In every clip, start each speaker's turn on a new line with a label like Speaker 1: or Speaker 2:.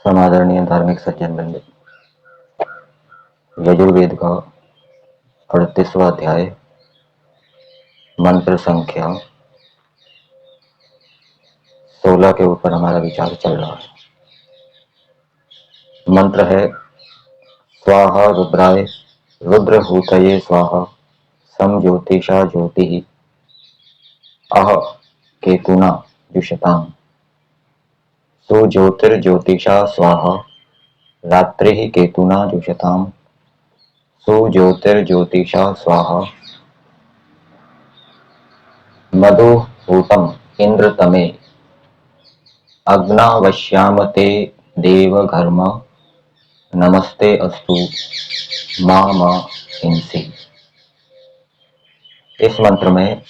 Speaker 1: समादरणीय धार्मिक सज्जन बंधु, यजुर्वेद का 38वां अध्याय मंत्र संख्या 16 के ऊपर हमारा विचार चल रहा है। मंत्र है स्वाहा रुद्राय रुद्रहूतये स्वाहा सम ज्योतिषा ज्योति अह केतुना जुषताम सुज्योतिर्ज्योतिषा स्वाहा रात्रि केतुना जुषताम सुज्योतिर्ज्योतिषा स्वाहा मधुहूतम इंद्रतमे अग्नावश्यामते देवघर्म नमस्ते अस्तु मां हिंसी। इस मंत्र में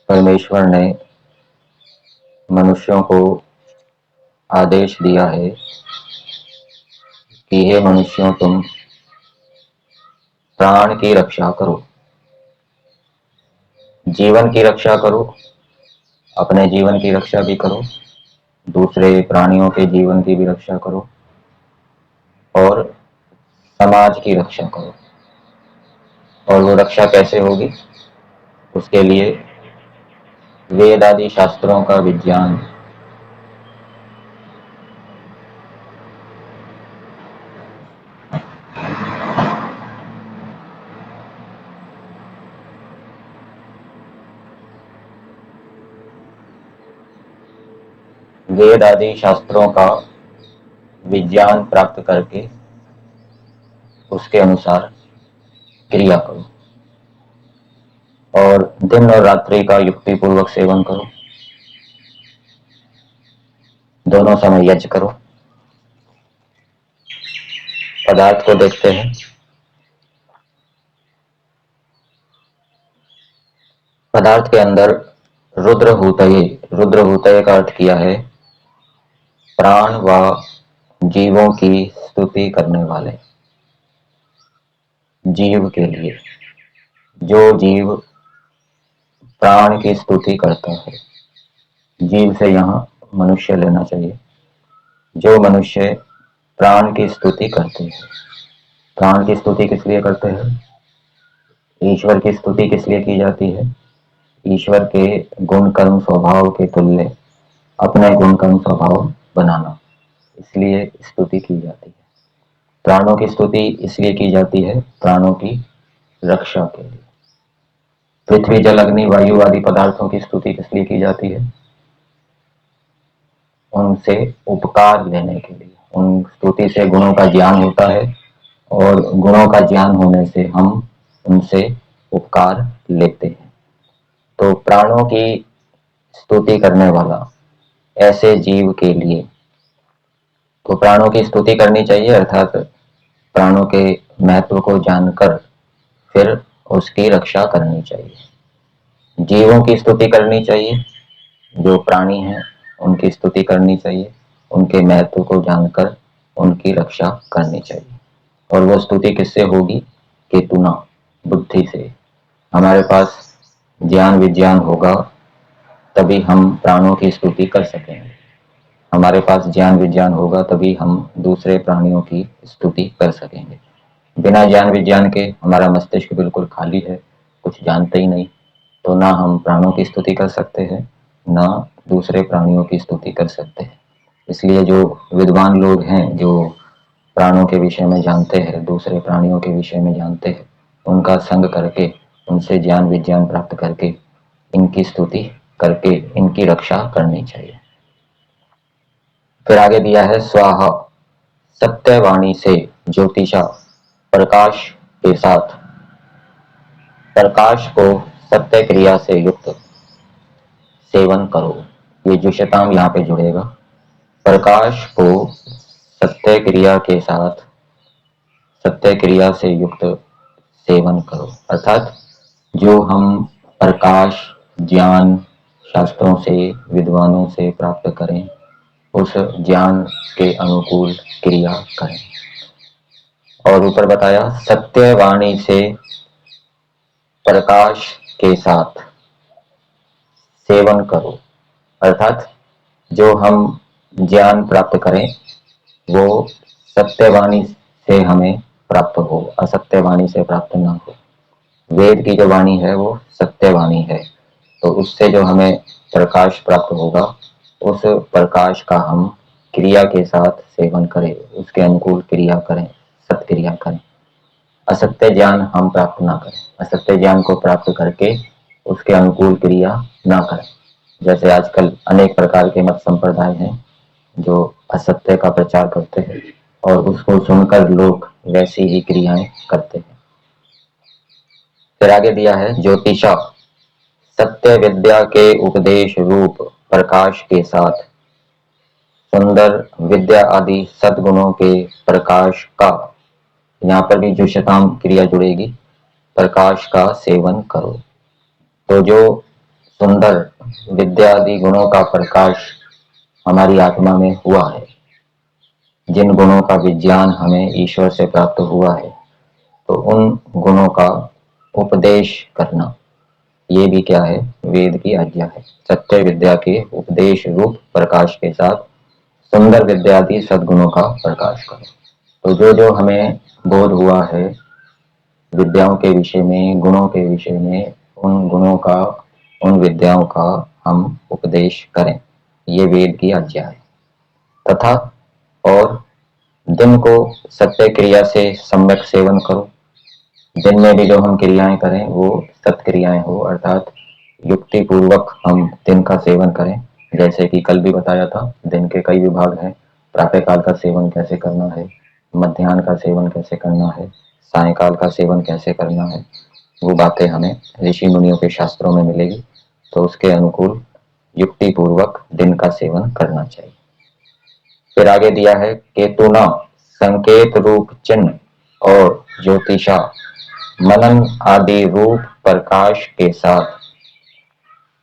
Speaker 1: परमेश्वर ने मनुष्यों को आदेश दिया है कि हे मनुष्यों, तुम प्राण की रक्षा करो, जीवन की रक्षा करो, अपने जीवन की रक्षा भी करो, दूसरे प्राणियों के जीवन की भी रक्षा करो और समाज की रक्षा करो। और वो रक्षा कैसे होगी? उसके लिए वेद आदि शास्त्रों का विज्ञान, वेद आदि शास्त्रों का विज्ञान प्राप्त करके उसके अनुसार क्रिया करो और दिन और रात्रि का युक्ति पूर्वक सेवन करो। दोनों समय यज्ञ करो। पदार्थ को देखते हैं। पदार्थ के अंदर रुद्रहूतये का अर्थ किया है प्राण व जीवों की स्तुति करने वाले। जीव के लिए, जो जीव प्राण की स्तुति करता है, जीव से यहाँ मनुष्य लेना चाहिए, जो मनुष्य प्राण की स्तुति करते हैं। प्राण की स्तुति किस लिए करते हैं? ईश्वर की स्तुति किस लिए की जाती है? ईश्वर के गुण कर्म स्वभाव के तुल्य अपने गुण कर्म स्वभाव बनाना, इसलिए स्तुति की जाती है। प्राणों की स्तुति इसलिए की जाती है प्राणों की रक्षा के लिए। पृथ्वी जल अग्नि वायु आदि पदार्थों की स्तुति किस लिए की जाती है? उनसे उपकार लेने के लिए। उन स्तुति से गुणों का ज्ञान होता है और गुणों का ज्ञान होने से हम उनसे उपकार लेते हैं। तो प्राणों की स्तुति करने वाला ऐसे जीव के लिए तो प्राणों की स्तुति करनी चाहिए, अर्थात प्राणों के महत्व को जानकर फिर उसकी रक्षा करनी चाहिए। जीवों की स्तुति करनी चाहिए, जो प्राणी हैं उनकी स्तुति करनी चाहिए, उनके महत्व को जानकर उनकी रक्षा करनी चाहिए। और वो स्तुति किससे होगी? केतुना, बुद्धि से। हमारे पास ज्ञान विज्ञान होगा तभी हम प्राणों की स्तुति कर सकेंगे। हमारे पास ज्ञान विज्ञान होगा तभी हम दूसरे प्राणियों की स्तुति कर सकेंगे। बिना ज्ञान विज्ञान के हमारा मस्तिष्क बिल्कुल खाली है, कुछ जानते ही नहीं, तो ना हम प्राणों की स्तुति कर सकते हैं, ना दूसरे प्राणियों की स्तुति कर सकते हैं। इसलिए जो विद्वान लोग हैं, जो प्राणों के विषय में जानते हैं, दूसरे प्राणियों के विषय में जानते हैं, उनका संग करके, उनसे ज्ञान विज्ञान प्राप्त करके इनकी स्तुति करके इनकी रक्षा करनी चाहिए। फिर आगे दिया है स्वाहा, सत्यवाणी से ज्योतिषा, प्रकाश के साथ, प्रकाश को सत्य क्रिया से युक्त सेवन करो। ये जुषताम यहाँ पे जुड़ेगा। प्रकाश को सत्य क्रिया के साथ, सत्य क्रिया से युक्त सेवन करो, अर्थात जो हम प्रकाश ज्ञान शास्त्रों से विद्वानों से प्राप्त करें, उस ज्ञान के अनुकूल क्रिया करें। और ऊपर बताया सत्यवाणी से प्रकाश के साथ सेवन करो, अर्थात जो हम ज्ञान प्राप्त करें वो सत्यवाणी से हमें प्राप्त हो, असत्य वाणी से प्राप्त ना हो। वेद की जो वाणी है वो सत्य वाणी है, तो उससे जो हमें प्रकाश प्राप्त होगा, उस प्रकाश का हम क्रिया के साथ सेवन करें, उसके अनुकूल क्रिया करें, सत्क्रिया करें। असत्य ज्ञान हम प्राप्त ना करें, असत्य ज्ञान को प्राप्त करके उसके अनुकूल क्रिया ना करें। जैसे आजकल अनेक प्रकार के मत संप्रदाय हैं जो असत्य का प्रचार करते हैं और उसको सुनकर लोग वैसी ही क्रियाएं करते हैं। फिर आगे दिया है ज्योतिषा, सत्य विद्या के उपदेश रूप प्रकाश के साथ सुंदर विद्या आदि सद्गुणों के प्रकाश का, यहाँ पर भी जो शताम क्रिया जुड़ेगी, प्रकाश का सेवन करो। तो जो सुंदर विद्या आदि गुणों का प्रकाश हमारी आत्मा में हुआ है, जिन गुणों का विज्ञान हमें ईश्वर से प्राप्त हुआ है, तो उन गुणों का उपदेश करना, ये भी क्या है, वेद की आज्ञा है। सत्य विद्या के उपदेश रूप प्रकाश के साथ सुंदर विद्यादि सद्गुणों का प्रकाश करो। तो जो जो हमें बोध हुआ है विद्याओं के विषय में, गुणों के विषय में, उन गुणों का, उन विद्याओं का हम उपदेश करें, ये वेद की आज्ञा है। तथा और दिन को सत्य क्रिया से सम्यक सेवन करो। दिन में भी जो हम क्रियाएं करें वो सत्क्रियाएं हो, अर्थात युक्ति पूर्वक हम दिन का सेवन करें। जैसे कि कल भी बताया था, दिन के कई विभाग हैं, प्रातः काल का सेवन कैसे करना है, मध्याह्न का सेवन कैसे करना है, सायकाल का सेवन कैसे करना है, वो बातें हमें ऋषि मुनियों के शास्त्रों में मिलेगी। तो उसके अनुकूल युक्ति पूर्वक दिन का सेवन करना चाहिए। फिर आगे दिया है केतुना संकेत रूप चिन्ह और ज्योतिषा मनन आदि रूप प्रकाश के साथ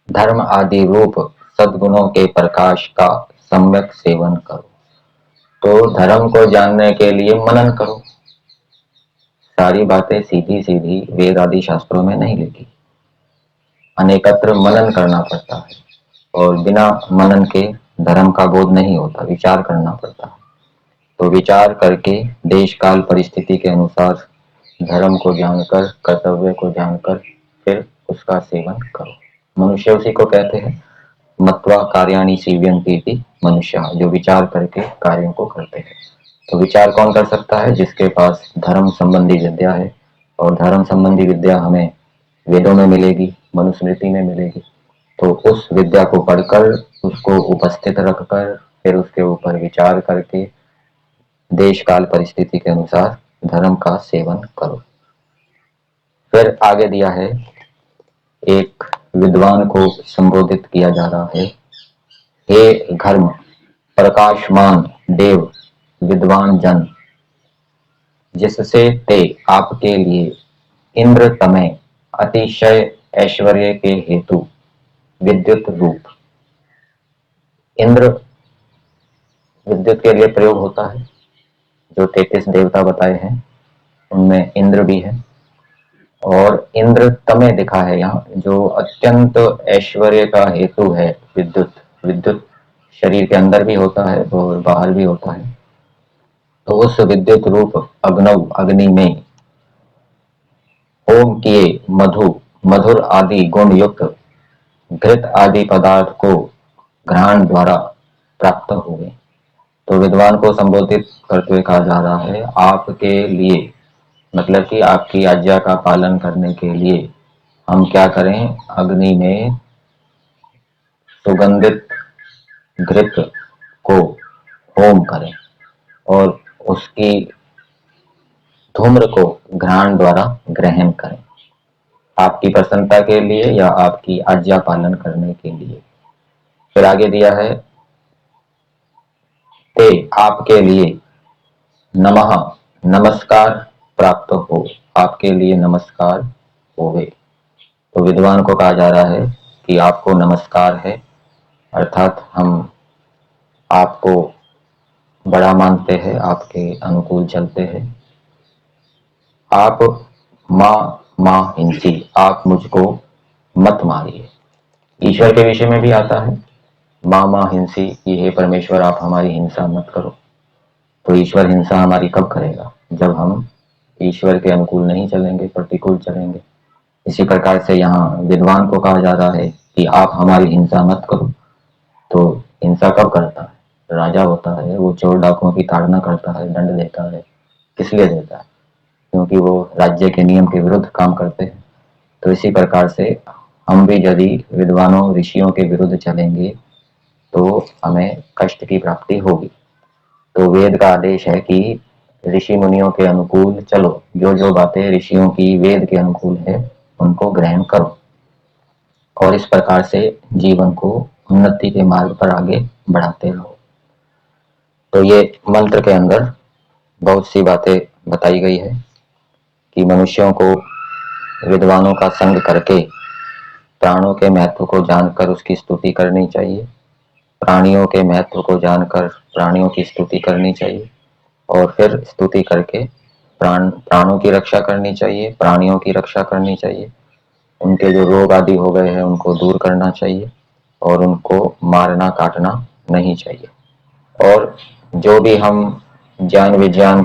Speaker 1: धर्म आदि रूप सद्गुणों के प्रकाश का सम्यक सेवन करो। तो धर्म को जानने के लिए मनन करो। सारी बातें सीधी सीधी वेद आदि शास्त्रों में नहीं लिखी, अनेकत्र मनन करना पड़ता है, और बिना मनन के धर्म का बोध नहीं होता, विचार करना पड़ता है। तो विचार करके देश काल परिस्थिति के अनुसार धर्म को जानकर, कर्तव्य को जानकर फिर उसका सेवन करो। मनुष्य उसी को कहते हैं मत्वा कार्याणि सीव्यन्ति मनुष्य, जो विचार करके कार्यों को करते हैं। तो विचार कौन कर सकता है? जिसके पास धर्म संबंधी विद्या है, और धर्म संबंधी विद्या हमें वेदों में मिलेगी, मनुस्मृति में मिलेगी। तो उस विद्या को पढ़कर, उसको उपस्थित रखकर, फिर उसके ऊपर विचार करके देश काल परिस्थिति के अनुसार धर्म का सेवन करो। फिर आगे दिया है, एक विद्वान को संबोधित किया जा रहा है, हे धर्म प्रकाशमान देव विद्वान जन, जिससे ते आपके लिए इंद्र तमय अतिशय ऐश्वर्य के हेतु विद्युत रूप। इंद्र विद्युत के लिए प्रयोग होता है। जो 33 देवता बताए हैं उनमें इंद्र भी है, और इंद्र तमय दिखा है यहाँ, जो अत्यंत ऐश्वर्य का हेतु है। विद्युत, विद्युत शरीर के अंदर भी होता है और बाहर भी होता है। तो उस विद्युत रूप अग्नव, अग्नि में होम किए मधु, मधुर आदि गुण युक्त घृत आदि पदार्थ को घ्राण द्वारा प्राप्त हुए। तो विद्वान को संबोधित करते हुए कहा जा रहा है, आपके लिए, मतलब कि आपकी आज्ञा का पालन करने के लिए हम क्या करें, अग्नि में सुगंधित घृत को होम करें और उसकी धूम्र को घ्राण द्वारा ग्रहण करें, आपकी प्रसन्नता के लिए या आपकी आज्ञा पालन करने के लिए। फिर आगे दिया है, ते आपके लिए नमः नमस्कार प्राप्त हो, आपके लिए नमस्कार होवे। तो विद्वान को कहा जा रहा है कि आपको नमस्कार है, अर्थात हम आपको बड़ा मानते हैं, आपके अनुकूल चलते हैं। आप माँ हिंसी, आप मुझको मत मारिए। ईश्वर के विषय में भी आता है, माँ हिंसी, ये हे परमेश्वर आप हमारी हिंसा मत करो। तो ईश्वर हिंसा हमारी कब करेगा? जब हम ईश्वर के अनुकूल नहीं चलेंगे, प्रतिकूल चलेंगे। इसी प्रकार से यहाँ विद्वान को कहा जा रहा है कि आप हमारी हिंसा मत करो। तो हिंसा कब करता है? राजा होता है, वो चोर डाकुओं की ताड़ना करता है, दंड देता है। किस लिए देता है? क्योंकि वो राज्य के नियम के विरुद्ध काम करते हैं। तो इसी प्रकार से हम भी यदि विद्वानों ऋषियों के विरुद्ध चलेंगे तो हमें कष्ट की प्राप्ति होगी। तो वेद का आदेश है कि ऋषि मुनियों के अनुकूल चलो, जो जो बातें ऋषियों की वेद के अनुकूल है उनको ग्रहण करो, और इस प्रकार से जीवन को उन्नति के मार्ग पर आगे बढ़ाते रहो। तो ये मंत्र के अंदर बहुत सी बातें बताई गई है कि मनुष्यों को विद्वानों का संग करके प्राणों के महत्व को जानकर उसकी स्तुति करनी चाहिए, प्राणियों के महत्व को जानकर प्राणियों की स्तुति करनी चाहिए, और फिर स्तुति करके प्राणों की रक्षा करनी चाहिए, प्राणियों की रक्षा करनी चाहिए। उनके जो रोग आदि हो गए हैं उनको दूर करना चाहिए, और उनको मारना काटना नहीं चाहिए। और जो भी हम ज्ञान विज्ञान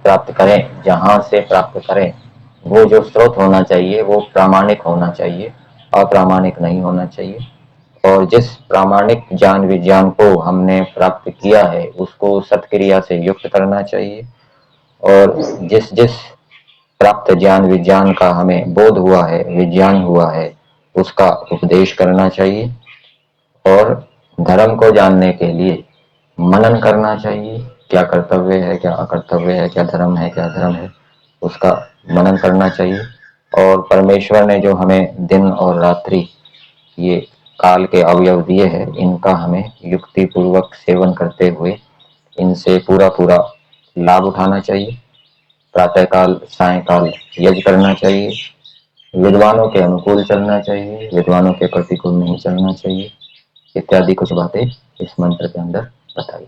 Speaker 1: प्राप्त करें, जहाँ से प्राप्त करें, वो जो स्रोत होना चाहिए वो प्रामाणिक होना चाहिए, अप्रामाणिक नहीं होना चाहिए। और जिस प्रामाणिक ज्ञान विज्ञान को हमने प्राप्त किया है उसको सत्क्रिया से युक्त करना चाहिए, और जिस जिस प्राप्त ज्ञान विज्ञान का हमें बोध हुआ है, विज्ञान हुआ है, उसका उपदेश करना चाहिए। और धर्म को जानने के लिए मनन करना चाहिए, क्या कर्तव्य है, क्या अकर्तव्य है, क्या धर्म है, क्या धर्म है, उसका मनन करना चाहिए। और परमेश्वर ने जो हमें दिन और रात्रि, ये काल के अवयव दिए हैं, इनका हमें युक्ति पूर्वक सेवन करते हुए इनसे पूरा पूरा लाभ उठाना चाहिए। प्रातःकाल सायंकाल यज्ञ करना चाहिए, विद्वानों के अनुकूल चलना चाहिए, विद्वानों के प्रतिकूल नहीं चलना चाहिए, इत्यादि कुछ बातें इस मंत्र के अंदर बताई।